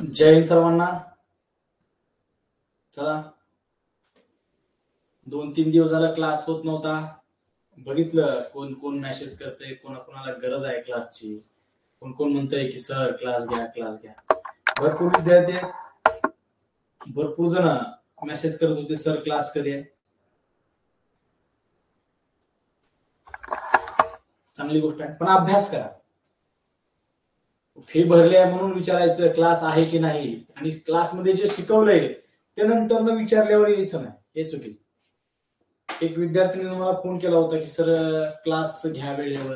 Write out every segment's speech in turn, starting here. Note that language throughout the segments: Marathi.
जय हिंद सर्वांना. चला, 2-3 दिवस झाला क्लास होत नव्हता. बघितलं कोण कोण मेसेज करतंय, कोणाकोणाला गरज आहे क्लासची, कोण कोण म्हणतंय की सर क्लास घ्या क्लास घ्या. भरपूर विद्यार्थी, भरपूर जण मेसेज करत होते सर क्लास कधी आहे. चांगली गोष्ट आहे, पण अभ्यास करा. फी भरली आहे म्हणून विचारायचं क्लास आहे की नाही, आणि क्लासमध्ये जे शिकवलंय ते नंतर न विचारल्यावर यायचं नाही, हे चुकीचं. एक विद्यार्थिनीने मला फोन केला होता की सर क्लास घ्या वेळेवर.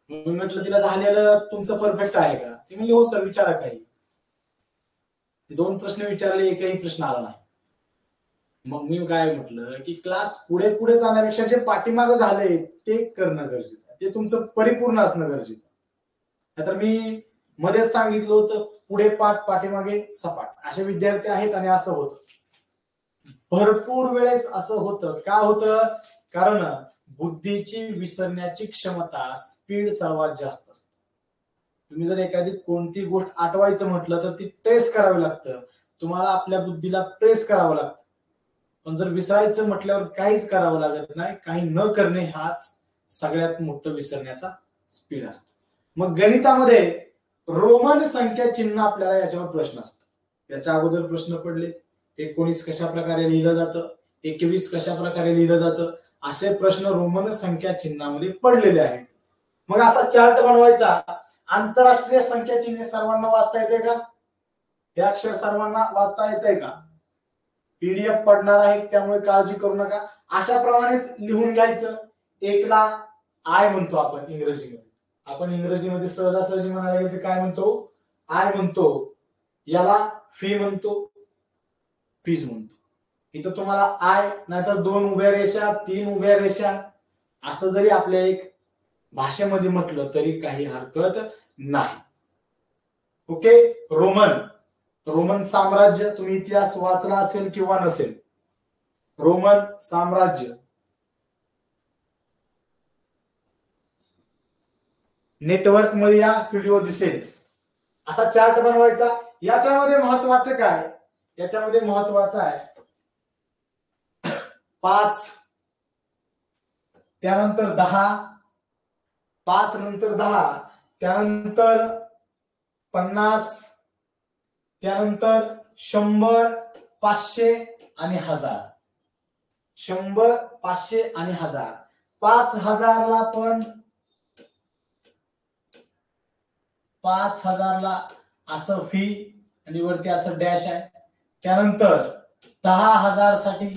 मी म्हटलं तिला झालेलं तुमचं परफेक्ट आहे का? ती म्हणली हो सर विचारा काही. 2 प्रश्न विचारले, एकही प्रश्न आला नाही. मग मी काय म्हटलं की क्लास पुढे पुढे जाण्यापेक्षा जे पाठीमागं झालंय ते करणं गरजेचं आहे, ते तुमचं परिपूर्ण असणं गरजेचं आहे. नाहीतर मी मध्येच सांगितलं होतं पुढे पाठ पाठीमागे सपाट असे विद्यार्थी आहेत, आणि असं होतं भरपूर वेळेस. असं होतं का होतं? कारण बुद्धीची विसरण्याची क्षमता, स्पीड सर्वात जास्त असते. तुम्ही जर एखादी कोणती गोष्ट आठवायचं म्हटलं तर ती ट्रेस करावी लागतं, तुम्हाला आपल्या बुद्धीला प्रेस करावं लागतं. पण जर विसरायचं म्हटल्यावर काहीच करावं लागत नाही, काही न करणे हाच सगळ्यात मोठं विसरण्याचा स्पीड असतो. मग गणितामध्ये रोमन संख्या चिन्ह आपल्याला याच्यावर प्रश्न असतो. याच्या अगोदर प्रश्न पडले 19 कशा प्रकारे लिहिलं जातं, 21 कशा प्रकारे लिहिलं जातं, असे प्रश्न रोमन संख्या चिन्हामध्ये पडलेले आहेत. मग असा चार्ट बनवायचा. आंतरराष्ट्रीय संख्या चिन्ह सर्वांना वाचता येते का? हे अक्षर सर्वांना वाचता येते का? पीडीएफ पडणार आहे त्यामुळे काळजी करू नका. अशा प्रमाणेच लिहून घ्यायचं. एकला आय म्हणतो आपण इंग्रजीमध्ये. आपण इंग्रजीमध्ये सहजासहजी म्हणायला गेलं तर काय म्हणतो? आय म्हणतो. याला फी म्हणतो, फीज म्हणतो. इथं तुम्हाला आय नाहीतर 2 उभ्या रेषा, 3 उभ्या रेषा असं जरी आपल्या एक भाषेमध्ये म्हटलं तरी काही हरकत नाही. ओके. रोमन साम्राज्य, तुम्ही इतिहास वाचला असेल किंवा नसेल. रोमन साम्राज्य नेटवर्क मध्ये या व्हिडिओ दिसेल. असा चार्ट बनवायचा. याच्यामध्ये महत्वाचं काय? याच्यामध्ये महत्वाचं आहे 5, त्यानंतर 10, 5 नंतर 10, त्यानंतर 50, त्यानंतर 100, 500 आणि 1000. 100, 500 आणि 1000. 5000 ला पण 5000 ला असं फी आणि वरती असं डॅश आहे. त्यानंतर 10,000 साठी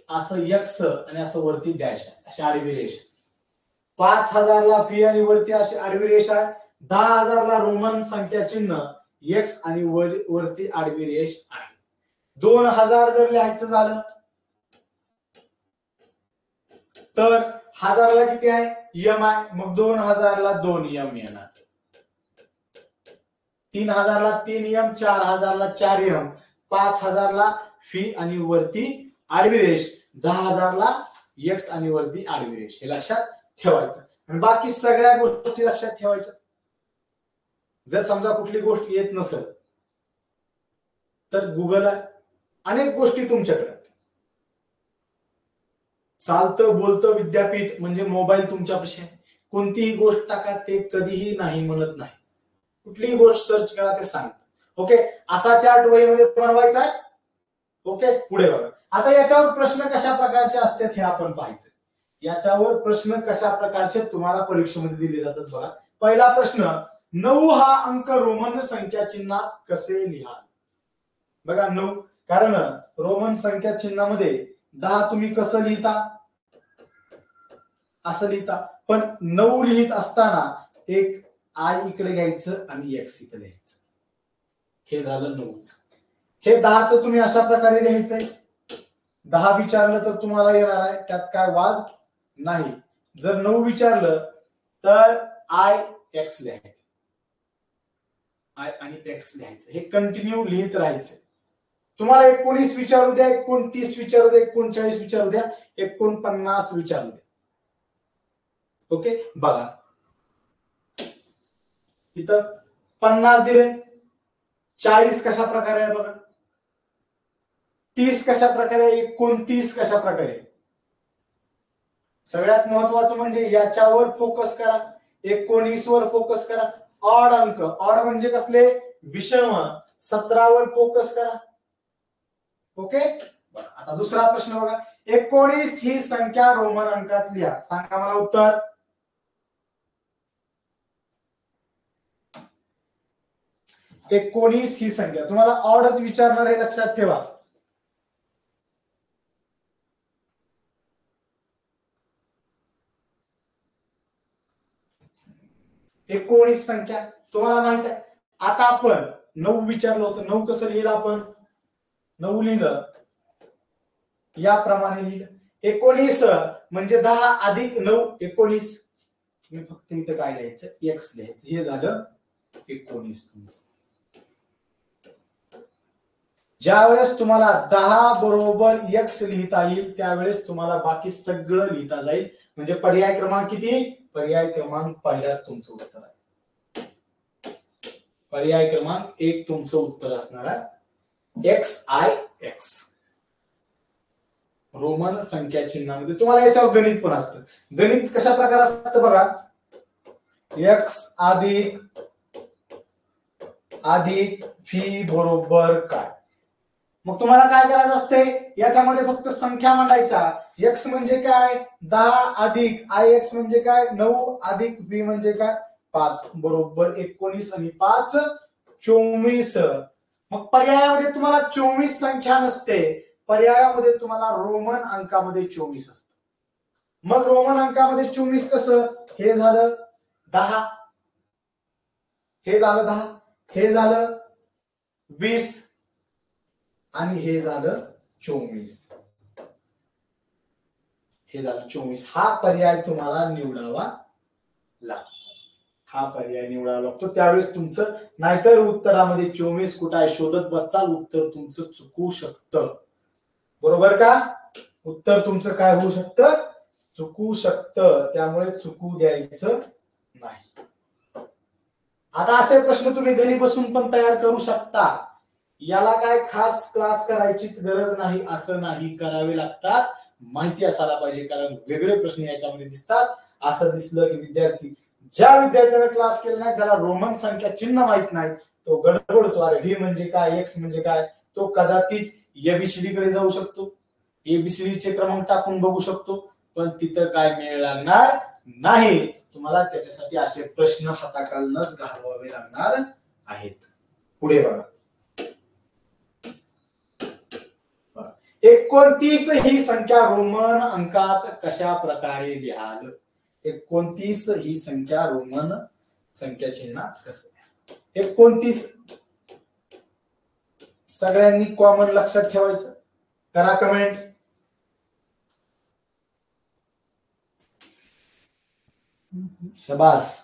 असं एक्स आणि असं वरती डॅश आहे, अशी आडवी रेष. 5000 ला फी आणि वरती अशी आडवी रेष आहे. 10,000 ला रोमन संख्या चिन्ह एक्स आणि वरती आडवी रेष आहे. 2000 जर लिहायचं झालं तर 1000 ला किती आहे? यम आहे. मग 2000 ला 2 यम येणार. 3000 ला 3 यम, 4000 ला 4 यम, 5000 ला फी आणि वरती आडवी रेष, 10,000 ला एक्स आणि वरती आडवी रेष. हे लक्षात ठेवायचं. आणि बाकी सगळ्या गोष्टी लक्षात ठेवायच्या. जर समजा कुठली गोष्ट येत नसेल तर गुगल अनेक गोष्टी तुमच्याकडे. चालतं बोलतं विद्यापीठ म्हणजे मोबाईल तुमच्यापाशी आहे. कोणतीही गोष्ट टाका, ते कधीही नाही म्हणत नाही. कुठलीही गोष्ट सर्च करा, ते सांगतं. ओके. असा चार्ट वहीमध्ये बनवायचा आहे. ओके. पुढे बघा. आता याच्यावर प्रश्न कशा प्रकारचे असतात हे आपण पाहायचं. याच्यावर प्रश्न कशा प्रकारचे तुम्हाला परीक्षेमध्ये दिले जातात बघा. पहिला प्रश्न, 9 हा अंक रोमन संख्या चिन्हात कसे लिहाल? बघा 9, कारण रोमन संख्या चिन्हामध्ये 10 तुम्ही कसं लिहिता? असं लिहिता. पण 9 लिहित असताना एक आय इकडे घ्यायचं आणि एक्स इकडे लिहायचं. हे झालं 9च. हे 10च तुम्ही अशा प्रकारे लिहायचंय. 10 विचारलं तर तुम्हाला येणार आहे, त्यात काय वाद नाही. जर 9 विचारलं तर आय एक्स लिहायचं, आय आणि एक्स लिहायचं. हे कंटिन्यू लिहित राहायचं. तुम्हाला 19 विचारू द्या, 29 विचारू द्या, 39 विचारू द्या, 49 विचारू द्या. ओके. बघा इथं 50 दिले, 40 कशा प्रकारे आहे बघा, 30 कशा प्रकारे, 29 कशा प्रकारे. सगळ्यात महत्वाचं म्हणजे याच्यावर फोकस करा, 19 वर फोकस करा. ऑड अंक, ऑड म्हणजे कसले, विषम. 17 वर फोकस करा. ओके. आता दुसरा प्रश्न बघा, 19 ही संख्या रोमन अंकात लिहा. सांगा मला उत्तर. एकोणीस ही संख्या तुम्हाला ऑडच विचारणार हे लक्षात ठेवा. एकोणीस संख्या तुम्हाला माहित आहे. आता आपण 9 विचारलं होतं, 9 कसं लिहिलं आपण, 9 लिहिलं याप्रमाणे लिहिलं. 19 म्हणजे 10 अधिक 9, 19. मी फक्त इथं काय लिहायचं, एक्स लिहायचं. हे झालं 19 तुमचं. ज्यावेळेस तुम्हाला 10 बरोबर एक्स लिहिता येईल त्यावेळेस तुम्हाला बाकी सगळं लिहिता जाईल. म्हणजे पर्याय क्रमांक किती, पर्याय क्रमांक पहिल्याच तुमचं उत्तर आहे. पर्याय क्रमांक 1 तुमचं उत्तर असणार आहे. एक्स आय एक्स रोमन संख्या चिन्हामध्ये. तुम्हाला याच्यावर गणित पण असतं. गणित कशा प्रकारे असतं बघा, एक्स अधिक फी बरोबर काय. मग तुम्हाला काय करायचं असते, याच्यामध्ये फक्त संख्या मांडायच्या. एक्स म्हणजे काय, 10 अधिक आय एक्स म्हणजे काय, 9 अधिक बी म्हणजे काय, 5 बरोबर 19 आणि 5 24. मग पर्यायामध्ये तुम्हाला 24 संख्या नसते, पर्यायामध्ये तुम्हाला रोमन अंकामध्ये 24 असतं. मग रोमन अंकामध्ये 24 कसं, हे झालं 10, हे झालं 10, हे झालं 20 आणि हे झालं 24. हे झालं 24. हा पर्याय तुम्हाला निवडावा लागतो. हा पर्याय निवडावा लागतो त्यावेळेस तुमचं, नाहीतर उत्तरामध्ये 24 कुठं आहे शोधत बसाल, उत्तर तुमचं चुकू शकतं. बरोबर का. उत्तर तुमचं काय होऊ शकतं, चुकू शकतं. त्यामुळे चुकू द्यायचं नाही. आता असे प्रश्न तुम्ही घरी बसून पण तयार करू शकता. याला काय खास क्लास करायचीच गरज नाही असं नाही, करावे लागतात. माहिती असायला पाहिजे, कारण वेगळे प्रश्न याच्यामध्ये दिसतात. असं दिसलं की विद्यार्थी, ज्या विद्यार्थ्याने क्लास केला नाही त्याला रोमन संख्या चिन्ह माहित नाही, तो गडबडतो. अरे व्ही म्हणजे काय, एक्स म्हणजे काय. तो कदाचित एबीसीडी कडे जाऊ शकतो, एबीसीडी चे क्रमांक टाकून बघू शकतो, पण तिथं काय मेळ लागणार नाही. तुम्हाला त्याच्यासाठी असे प्रश्न हाताखालनच घालवावे लागणार आहेत. पुढे बघा, 29 ही संख्या रोमन अंकात कशा प्रकारे लिहाल. 29 ही संख्या रोमन संख्या चिन्हात कसं. 29 सगळ्यांनी कॉमन लक्षात ठेवायचं. करा कमेंट. शाबास.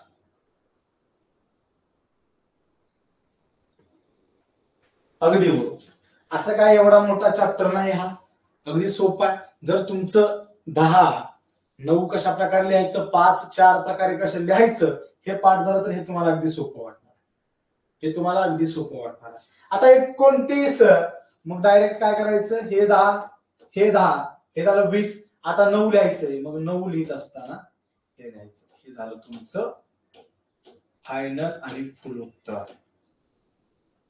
अगदी बरोबर. असं काय एवढा मोठा चॅप्टर नाही हा, अगदी सोपा आहे. जर तुमचं 10 9 कशा प्रकारे लिहायचं, 5 4 प्रकारे कसं लिहायचं हे पाठ झालं तर हे तुम्हाला अगदी सोपं वाटणार. हे तुम्हाला अगदी सोपं वाटणार. आता 29 मग डायरेक्ट काय करायचं, हे 10 हे 10 हे झालं 20. आता 9 लिहायचंय, मग 9 लिहित असताना हे लिहायचं. हे झालं तुमचं फायनल आणि फुल उत्तर.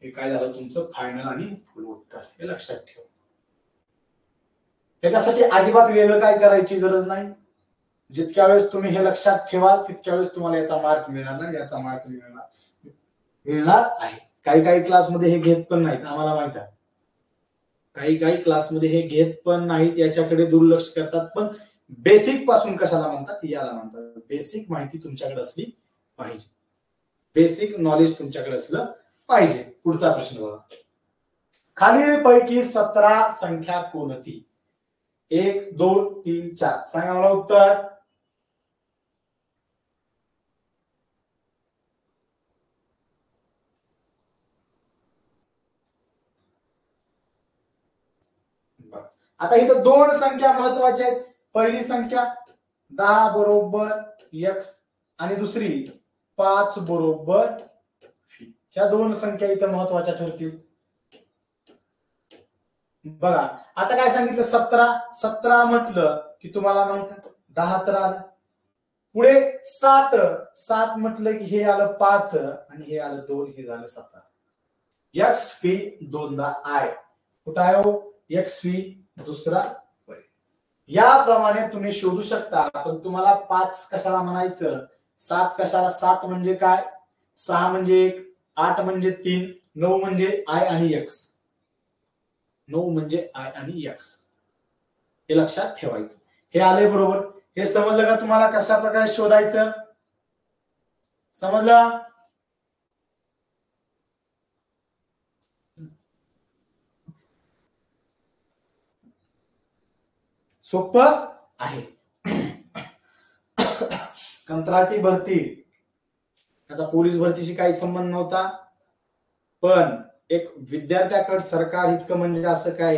हे काय झालं तुमचं फायनल आणि फुल उत्तर. हे लक्षात ठेवा. याच्यासाठी अजिबात वेगळं काय करायची गरज नाही. जितक्या वेळेस तुम्ही हे लक्षात ठेवाल तितक्या वेळेस तुम्हाला याचा मार्क मिळणार नाही, याचा मार्क मिळणार आहे. काही क्लासमध्ये हे घेत पण नाहीत, आम्हाला माहित आहे. काही क्लासमध्ये हे घेत पण नाहीत, याच्याकडे दुर्लक्ष करतात. पण बेसिक पासून कशाला म्हणतात, याला म्हणतात. बेसिक माहिती तुमच्याकडे असली पाहिजे, बेसिक नॉलेज तुमच्याकडे असलं पाहिजे. पुढचा प्रश्न बघा, खालीलपैकी 17 संख्या कोणती. 1 2 3 4 सांगा मला उत्तर. आता इथं 2 संख्या महत्वाच्या आहेत. पहिली संख्या 10 बरोबर एक्स आणि दुसरी 5 बरोबर फी. ह्या दोन संख्या इथं महत्वाच्या ठरतील. बघा आता काय सांगितलं, 17 म्हटलं की तुम्हाला माहित आहे 10 तर आलं. पुढे 7 म्हटलं की हे आलं 5 आणि हे आलं 2, हे झालं 17. एक्स पी दोनदा आय. कुठं आहे हो एक्स पी दुसरा. याप्रमाणे तुम्ही शोधू शकता. पण तुम्हाला 5 कशाला म्हणायचं, 7 कशाला, 7 म्हणजे काय, 6 म्हणजे 1, 8 म्हणजे 3, 9 म्हणजे आय आणि एक्स. 9 म्हणजे आय आणि एक्स, हे लक्षात ठेवायचं. हे आले बरोबर. हे समजलं का तुम्हाला कशा प्रकारे शोधायचं, समजलं? सोपं आहे. कंत्राटी भरती, आता पोलीस भरतीशी काही संबंध नव्हता, पण एक विद्यार्थ्याकडे सरकार इतकं म्हणजे असं काय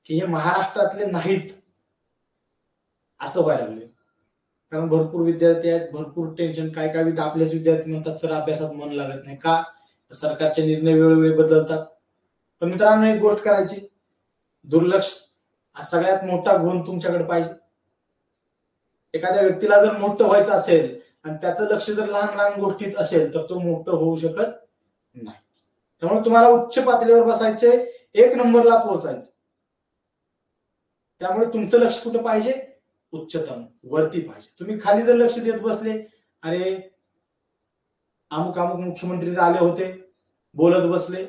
की हे महाराष्ट्रातले नाहीत असं व्हायला लागले. कारण भरपूर विद्यार्थी आहेत, भरपूर टेन्शन. काय काय आपलेच विद्यार्थी म्हणतात सर अभ्यासात मन लागत नाही का, सरकारचे निर्णय वेळोवेळी बदलतात. पण मित्रांनो एक गोष्ट करायची, दुर्लक्ष हा सगळ्यात मोठा गुण तुमच्याकडे पाहिजे. एखाद्या व्यक्तीला जर मोठं व्हायचं असेल आणि त्याचं लक्ष जर लहान लहान गोष्टीत असेल तर तो मोठं होऊ शकत नाही. त्यामुळे तुम्हाला उच्च पातळीवर बसायचे, 1 नंबरला पोहोचायचं. त्यामुळे तुमचं लक्ष कुठं पाहिजे, उच्चतम वरती पाहिजे. तुम्ही खाली जर लक्ष देत बसले, अरे अमुक अमुक मुख्यमंत्री आले होते, बोलत बसले,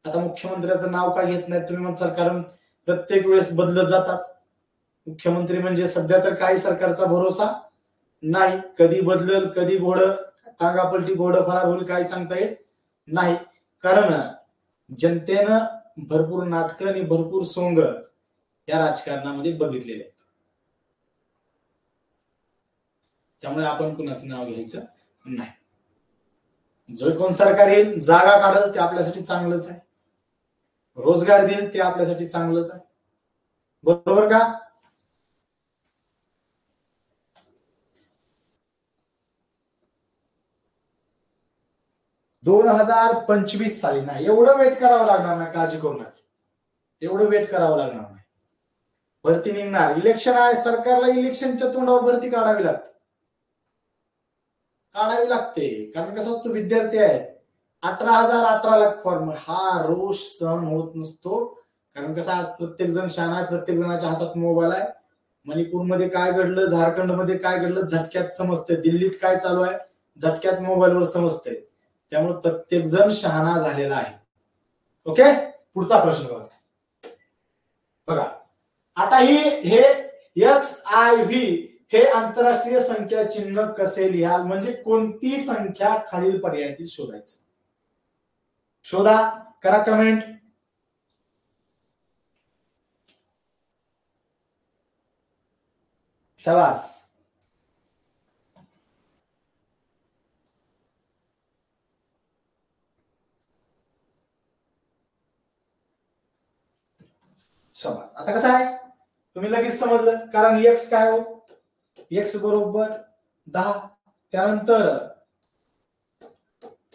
आता मुख्यमंत्र्याचं नाव का घेत नाही तुम्ही म्हणताल, कारण प्रत्येक वेळेस बदलत जातात मुख्यमंत्री. म्हणजे सध्या तर काही सरकारचा भरोसा नाही, कधी बदलल कधी घोडं टांगापलटी घोडं फरार होईल काही सांगता येत नाही. कारण जनतेनं भरपूर नाटकं आणि भरपूर सोंग या राजकारणामध्ये बघितलेले आहेत. त्यामुळे आपण कुणाचं नाव घ्यायचं नाही. जो कोण सरकार येईल, जागा काढेल ते आपल्यासाठी चांगलंच आहे, रोजगार देईल ते आपल्यासाठी चांगलंच आहे, बरोबर का? 2025 साली नाही, एवढं वेट करावं लागणार नाही, काळजी करू नका, एवढं वेट करावं लागणार नाही. भरती निघणार, इलेक्शन आहे, सरकारला इलेक्शनच्या तोंडावर भरती काढावी लागते. कारण कसं असतो, विद्यार्थी आहे, 18,000 फॉर्म, हा रोष सहन होत नसतो. कारण कसं आज प्रत्येक जण शहाणा आहे, प्रत्येक जणाच्या हातात मोबाईल आहे. मणिपूरमध्ये काय घडलं, झारखंडमध्ये काय घडलं झटक्यात समजतंय, दिल्लीत काय चालू आहे झटक्यात मोबाईलवर समजतंय. त्यामुळे प्रत्येक जण शहाणा झालेला आहे. ओके, पुढचा प्रश्न बघा. आता हे XIV हे आंतरराष्ट्रीय संख्या चिन्ह कसे लिहाल, म्हणजे कोणती संख्या खालील पर्यायातील शोधायचं. शोधा, करा कमेंट. शाबास. शाबास. आता कसं आहे, तुम्ही लगेच समजलं, कारण एक्स काय हो, एक्स बरोबर 10. त्यानंतर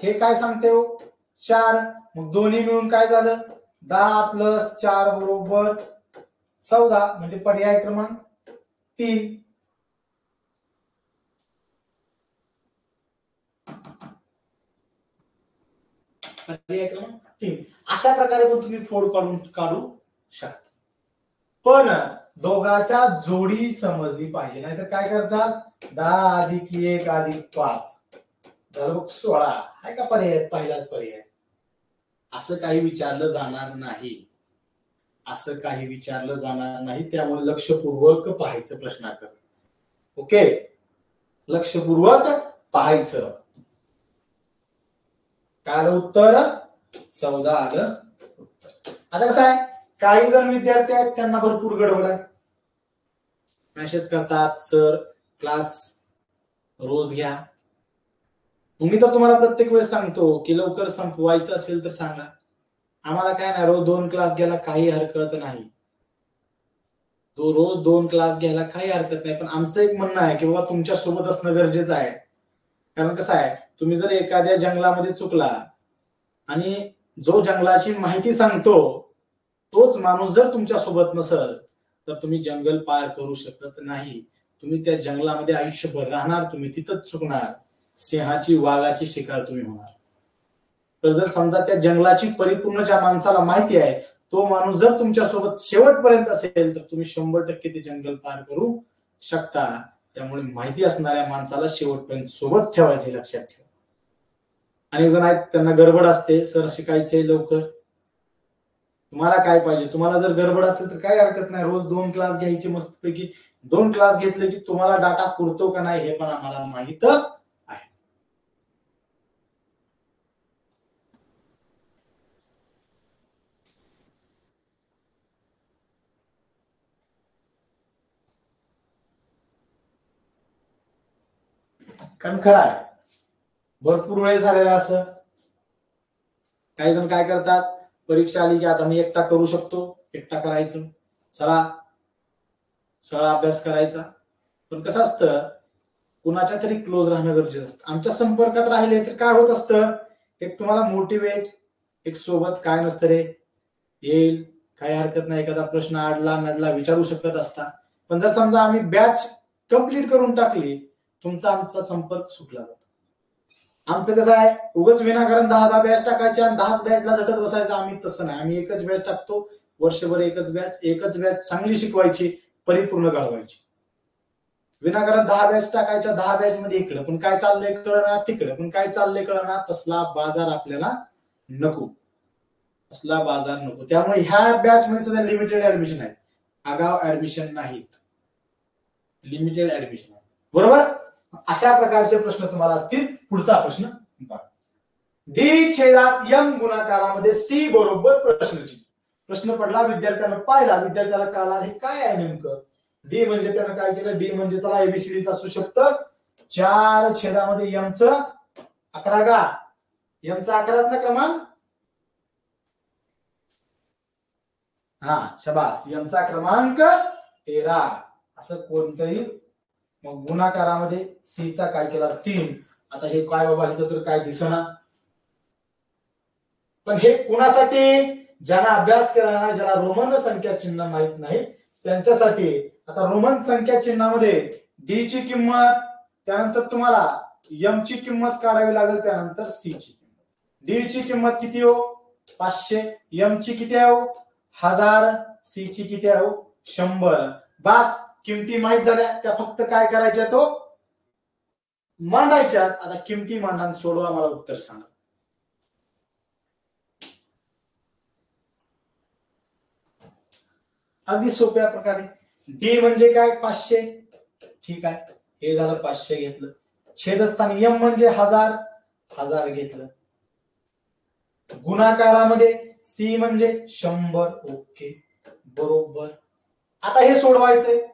हे काय सांगते हो, 4. मग दोन्ही मिळून काय झालं, 10 + 4 बरोबर 14. म्हणजे पर्याय क्रमांक 3. पर्याय क्रमांक 3. अशा प्रकारे पण तुम्ही फोड काढू शकता. पण दोघाच्या जोडी समजली पाहिजे, नाहीतर काय करताल, 10 + 1 + 5 झालं बघ 16. आहे का पर्याय, पहिलाच पर्याय. असं काही विचारलं जाणार नाही, असं काही विचारलं जाणार नाही. त्यामुळे लक्षपूर्वक पाहायचं प्रश्नाकडे. ओके, लक्षपूर्वक पाहायचं. काय आलं उत्तर, 14 आलं. आता कसं आहे, काही जण विद्यार्थी आहेत त्यांना भरपूर गडबड आहे, मेसेज करतात सर क्लास रोज घ्या. मी तर तुम्हाला प्रत्येक वेळेस सांगतो की लवकर संपवायचं असेल तर सांगा, आम्हाला काय नाही, रोज 2 क्लास घ्यायला काही हरकत नाही. तो रोज 2 क्लास घ्यायला काही हरकत नाही. पण आमचं एक म्हणणं आहे की बाबा तुमच्या सोबत असणं गरजेचं आहे. कारण कसं आहे, तुम्ही जर एखाद्या जंगलामध्ये चुकला आणि जो जंगलाची माहिती सांगतो तोच माणूस जर तुमच्या सोबत नसल तर तुम्ही जंगल पार करू शकत नाही. तुम्ही त्या जंगलामध्ये आयुष्यभर राहणार, तुम्ही तिथंच चुकणार, सिंहाची वाघाची शिकार तुम्ही होणार. तर जर समजा त्या जंगलाची परिपूर्ण ज्या माणसाला माहिती आहे तो माणूस जर तुमच्या सोबत शेवटपर्यंत असेल तर तुम्ही 100% ते जंगल पार करू शकता. त्यामुळे माहिती असणाऱ्या माणसाला शेवटपर्यंत सोबत ठेवायचं हे लक्षात ठेवा. अनेक जण आहेत त्यांना गडबड असते, सर शिकायचंय लवकर. तुम्हाला काय पाहिजे, तुम्हाला जर गडबड असेल तर काही हरकत नाही, रोज 2 क्लास घ्यायचे मस्तपैकी. 2 क्लास घेतले की तुम्हाला डाटा पुरतो का नाही हे पण आम्हाला माहित आहे. कारण खरं आहे, भरपूर वेळ झालेला असं काही जण काय करतात, परीक्षा आली की आता मी एकटा करू शकतो, एकटा करायचं, चला सगळा अभ्यास करायचा. पण कसं असतं, कुणाच्या तरी क्लोज राहणं गरजेचं असतं. आमच्या संपर्कात राहिले तर काय होत असतं, एक तुम्हाला मोटिवेट, एक सोबत काय नसतं रे, येईल, काही हरकत नाही, एखादा प्रश्न अडला नडला विचारू शकत असता. पण जर समजा आम्ही बॅच कंप्लीट करून टाकली, तुमचा आमचा संपर्क सुटला जातो. आमचं कसं आहे, उगाच विनाकारण 10 बॅच टाकायच्या आणि 10 बॅचला झटत बसायचं. आम्ही तसं नाही, आम्ही एकच बॅच टाकतो, वर्षभर एकच बॅच चांगली शिकवायची, परिपूर्ण घडवायची. विनाकारण 10 बॅच टाकायच्या, 10 बॅच मध्ये इकडं पण काय चाललंय कळणार, तिकडं पण काय चाललंय कळणार. तसला बाजार आपल्याला नको, तसला बाजार नको. त्यामुळे ह्या बॅच मध्ये सध्या लिमिटेड ऍडमिशन आहेत, आगाव ऍडमिशन नाहीत, लिमिटेड ऍडमिशन आहे. बरोबर. अशा प्रकारचे प्रश्न तुम्हाला असतील. पुढचा प्रश्न, डी छेदात एम गुणाकारामध्ये सी बरोबर प्रश्नचिन्ह. प्रश्न पडला, विद्यार्थ्यांना पाहिला, विद्यार्थ्याला कळणार हे काय आहे नेमकं. डी म्हणजे त्यानं काय केलं, डी म्हणजे चला एबीसीडीच असू शकतं. 4 छेदामध्ये एमचं 11 का, एमचा 11 क्रमांक, हा शबास, एमचा क्रमांक 13. असं कोणतंही, मग गुणाकारामध्ये सी चा काय केला 3. आता हे काय बाबा, इथं तर काय दिसना. पण हे कुणासाठी, ज्यांना अभ्यास केला ना, ज्याला रोमन संख्या चिन्ह माहित नाही त्यांच्यासाठी. आता रोमन संख्या चिन्हामध्ये डी ची किंमत, त्यानंतर तुम्हाला एम ची किंमत काढावी लागेल, त्यानंतर सी ची किंमत. डी ची किंमत किती हो, 500. एम ची किती आहे हो, 1000. सी ची किती आहे हो, 100. बस, किमती माहित झाल्या, त्या फक्त काय करायच्या तो मांडायच्यात. आता किमती मांडून सोडवा, मला उत्तर सांगा. अगदी सोप्या प्रकारे. डी म्हणजे काय, 500. ठीक आहे, हे झालं 500 घेतलं. छेदस्थानी एम म्हणजे 1000, 1000 घेतलं. गुणाकारामध्ये सी म्हणजे 100. ओके, बरोबर. आता हे सोडवायचंय.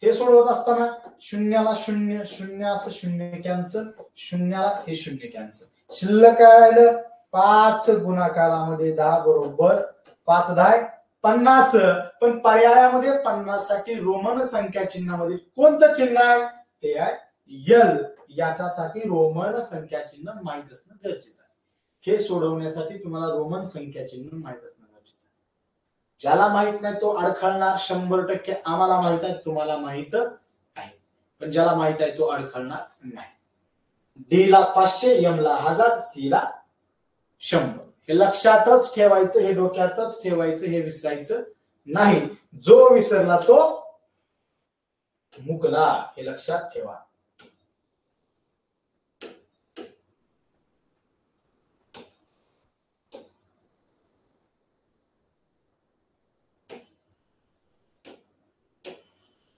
हे सोडवत असताना शून्याला शून्य, शून्य असं शून्य कॅन्सल, शून्याला हे शून्य कॅन्सल. शिल्लक काय राहिलं, 5 गुणाकारामध्ये 10 बरोबर 5 10 50. पण पर्यायामध्ये 50 साठी रोमन संख्या चिन्हामध्ये कोणतं चिन्ह आहे, ते आहे यल. याच्यासाठी रोमन संख्या चिन्ह माहित असणं गरजेचं आहे. हे सोडवण्यासाठी तुम्हाला रोमन संख्या चिन्ह माहित असणं गरजेचं आहे. ज्याला माहित नाही तो अडखळणार 100%. आम्हाला माहित आहे, तुम्हाला माहित आहे, पण ज्याला माहित आहे तो अडखळणार नाही. डी ला 500, एम ला 1000, सी ला 100. हे लक्षातच ठेवायचं, हे डोक्यातच ठेवायचं, हे विसरायचं नाही. जो विसरला तो मुकला, हे लक्षात ठेवा.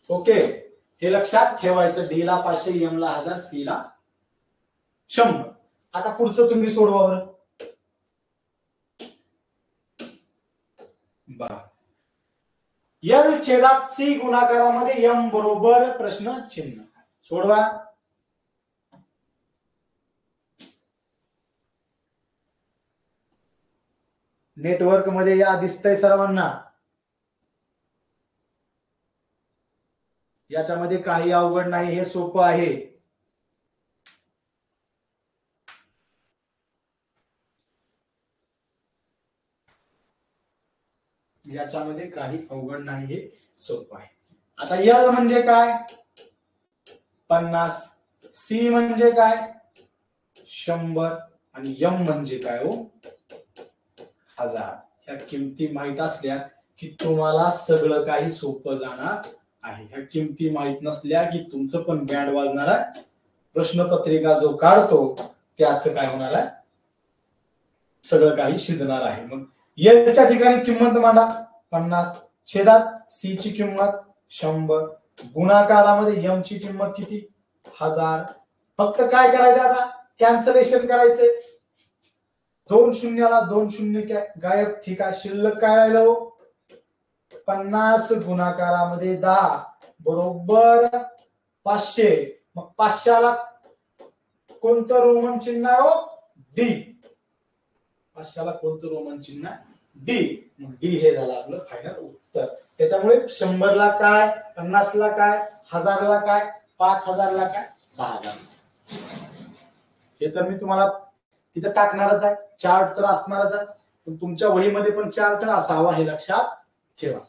ओके, हे लक्षात ठेवायचं. डी ला 500, एम ला 1000, सी ला 100. आता पुढचं तुम्ही सोडवा बरं. यल छेदात सी गुणाकारामध्ये एम बरोबर प्रश्न चिन्ह. सोडवा. नेटवर्क मध्ये या, दिसतंय सर्वांना. याच्यामध्ये काही अवघड नाही, हे सोपं आहे. याच्यामध्ये काही अवघड नाही, हे सोपं आहे. आता L म्हणजे काय? 50. C म्हणजे काय? 100. आणि M म्हणजे काय हो? 1000. ह्या किमती माहित असल्या की तुम्हाला सगळं काही सोपं जाणार आहे. ह्या किमती माहित नसल्या की तुमचं पण बँड वाजणार आहे. प्रश्नपत्रिका जो काढतो त्याचं काय होणार आहे? सगळं काही शिजणार आहे. मग Lच्या ठिकाणी किंमत मांडा 50, छेदात C ची किंमत 100, गुणाकारामध्ये M ची किंमत किती? 1000. फक्त काय करायचं आता? कॅन्सलेशन करायचंय. 2 शून्याला 2 शून्य गायब. ठीक आहे, शिल्लक काय राहिलं हो? 50 गुणाकारामध्ये 10 बरोबर 500. मग 500ला कोणतं रोमन चिन्ह आहे हो? डी. 500ला कोणतं रोमन चिन्ह? डी. मग डी हे झालं आपलं फायनल उत्तर. त्याच्यामुळे 100ला काय, 50ला काय, 1000ला काय, 5000ला काय, 10000. हे तर मी तुम्हाला तिथं टाकणारच आहे. चार्ट तर असणारच आहे, पण तुमच्या वहीमध्ये पण चार्ट असावा हे लक्षात ठेवा.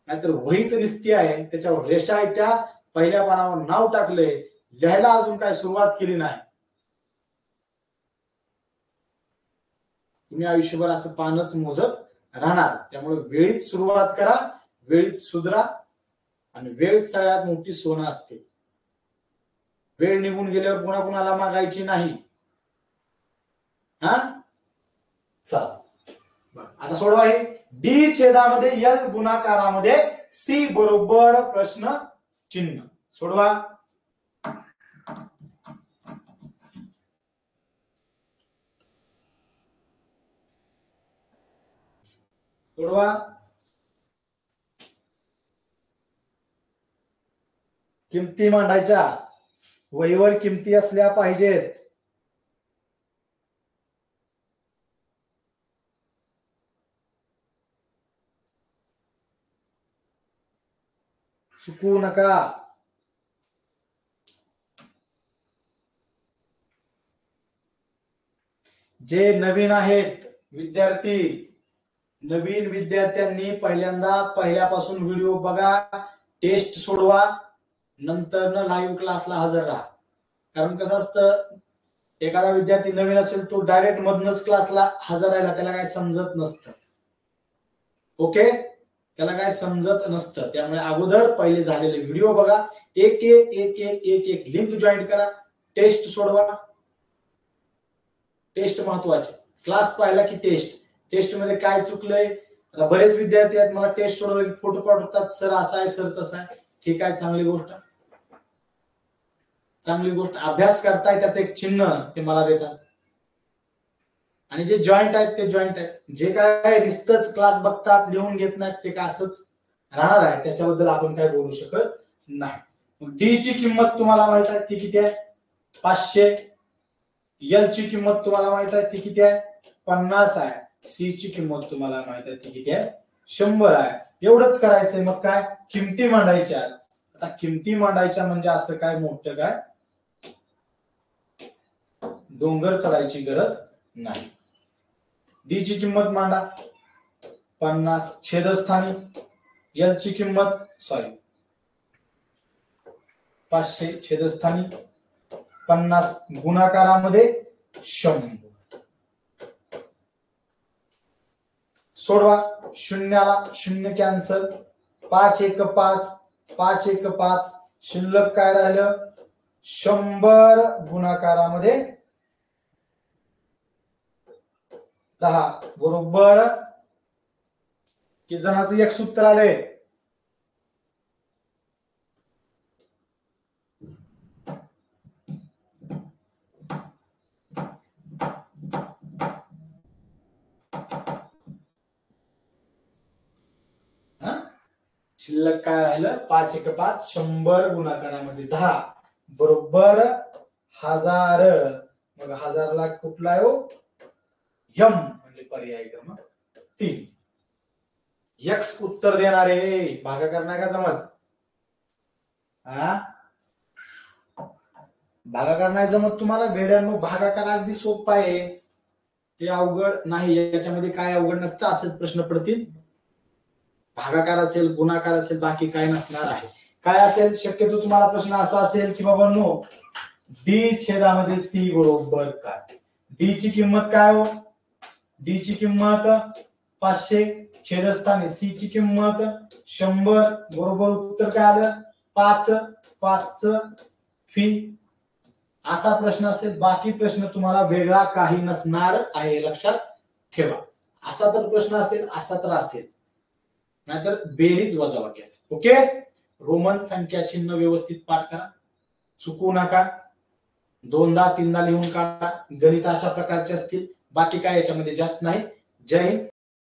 नाहीतर वहीच दिसती आहे, त्याच्यावर रेषा आहे, त्या पहिल्या पानावर नाव टाकलंय, लिहायला अजून काय सुरुवात केली नाही. तुम्ही आयुष्यभर असं पानच मोजत राहणार. त्यामुळे वेळीच सुरुवात करा, वेळीच सुधरा. आणि वेळ सगळ्यात मोठी सोनं असते. वेळ निघून गेल्यावर पुन्हा कुणाला मागायची नाही. हा, चला आता सोडवा. हे डी छेदामध्ये एल गुणाकारामध्ये सी बरोबर प्रश्न चिन्ह. सोडवा. सोडवा. किमती मांडायच्या, वहीवर किमती असल्या पाहिजेत. चुकू नका. जे नवीन आहेत विद्यार्थी, नवीन विद्यार्थ्यांनी पहिल्यांदा पहिल्यापासून व्हिडिओ बघा, टेस्ट सोडवा, नंतर लाईव्ह क्लासला हजर राहा. कारण कसं असतं, एखादा विद्यार्थी नवीन असेल तो डायरेक्ट मधनच क्लासला हजर राहिला, त्याला काय समजत नसतं. ओके, त्याला काय समजत नसतं. त्यामुळे अगोदर पहिले झालेले व्हिडिओ बघा, एक एक एक एक एक एक लिंक जॉईन करा, टेस्ट सोडवा. टेस्ट महत्वाचे. क्लास पाहिला की टेस्ट, टेस्ट मध्ये काय चुकलंय. आता बरेच विद्यार्थी आहेत, मला टेस्ट सोडवले फोटो पाठवतात, सर असं आहे, सर तसं आहे. ठीक आहे, चांगली गोष्ट, चांगली गोष्ट. अभ्यास करताय त्याचं एक चिन्ह ते मला देतात. आणि जे जॉईंट आहेत ते जॉईंट आहेत. जे काय रिस्तच क्लास बघतात, लिहून घेत नाहीत, ते काय असंच राहणार आहे. त्याच्याबद्दल आपण काय बोलू शकत नाही. डी ची किंमत तुम्हाला माहित आहे ती किती आहे? 500. एल ची किंमत तुम्हाला माहित आहे ती किती आहे? 50 आहे. सी ची किंमत तुम्हाला माहित आहे ती किती आहे? 100 आहे. एवढंच करायचंय. मग काय किमती मांडायच्या. आता किमती मांडायच्या म्हणजे असं काय मोठं काय डोंगर चढायची गरज नाही. डी ची किंमत मांडा 50, छेदस्थानी एल ची किंमत 500, छेदस्थानी 50, गुणाकारामध्ये 100. सोडवा. शून्याला शून्य कॅन्सल, 5 1 5, 5 1 5, शिल्लक काय राहिलं? 100 गुणाकारामध्ये 10 बरोबर किती जणांचं एक सूत्र आलंय? शिल्लक काय राहिलं? 5 1 5, 100 गुणाकारामध्ये 10 बरोबर 1000. मग 1000ला कुठला आहे हो? यम म्हणजे पर्याय क्रमांक 3. एक्स उत्तर देणार आहे. भागाकार नाही का जमत? भागाकार नाही जमत तुम्हाला? वेड्यांनो, भागाकार अगदी सोपा आहे, ते अवघड नाही. याच्यामध्ये काय अवघड नसतं, असेच प्रश्न पडतील. भागाकार असेल, गुणाकार असेल, बाकी काय नसणार आहे. काय असेल, शक्यतो तुम्हाला प्रश्न असा असेल की बाबा नो डी छेदामध्ये सी बरोबर काय. डी ची किंमत काय हो, डी ची किंमत 500, छेदस्थानी सी ची किंमत 100, बरोबर उत्तर काय आलं 5. 5 फी. असा प्रश्न असेल, बाकी प्रश्न तुम्हाला वेगळा काही नसणार आहे, लक्षात ठेवा. असा तर प्रश्न असेल, असा तर असेल, नाहीतर बेरीज वजाबाकी असेल. ओके. रोमन संख्या चिन्ह व्यवस्थित पाठ करा, चुकू नका. 2दा 3दा लिहून काढा. गणित अशा प्रकारचे असतील, बाकी काय याच्यामध्ये जास्त नाही. जय हिंद.